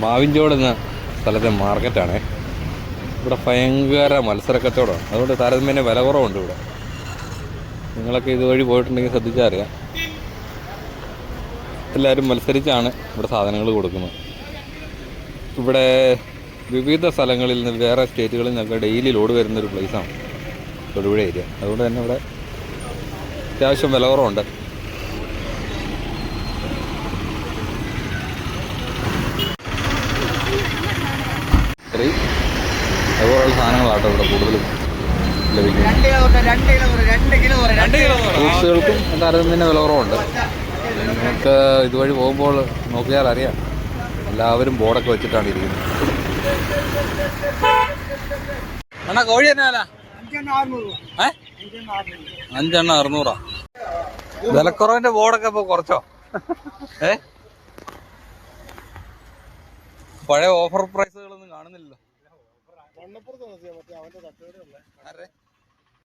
മാവിൻചോട് എന്ന സ്ഥലത്തെ മാർക്കറ്റാണേ. ഇവിടെ ഭയങ്കര മത്സര കച്ചവടമാണ്. അതുകൊണ്ട് താരതമ്യേന വില കുറവുണ്ട് ഇവിടെ. നിങ്ങളൊക്കെ ഇതുവഴി പോയിട്ടുണ്ടെങ്കിൽ ശ്രദ്ധിച്ചാൽ അറിയാം. എല്ലാവരും മത്സരിച്ചാണ് ഇവിടെ സാധനങ്ങൾ കൊടുക്കുന്നത്. ഇവിടെ വിവിധ സ്ഥലങ്ങളിൽ നിന്ന്, വേറെ സ്റ്റേറ്റുകളിൽ നിന്നൊക്കെ ഡെയിലി ലോഡ് വരുന്നൊരു പ്ലേസാണ് തൊടുപുഴ ഏരിയ. അതുകൊണ്ട് തന്നെ ഇവിടെ അത്യാവശ്യം വില കുറവുണ്ട്. അതുപോലുള്ള സാധനങ്ങളാട്ടോ ഇവിടെ കൂടുതലും ലഭിക്കുന്നത്. ഫ്രൂട്ട്സുകൾക്കും താരതമ്യേന വില കുറവുണ്ട്. നിങ്ങൾക്ക് ഇതുവഴി പോകുമ്പോൾ നോക്കിയാൽ അറിയാം, എല്ലാവരും ബോർഡൊക്കെ വെച്ചിട്ടാണ് ഇരിക്കുന്നത്. അണ്ണാ കോഴി തന്നെ വില? 5 600. വിലക്കുറവിന്റെ ബോർഡൊക്കെ ഇപ്പൊ കുറച്ചോ? പഴയ ഓഫർ പ്രൈസുകളൊന്നും കാണുന്നില്ലല്ലോ.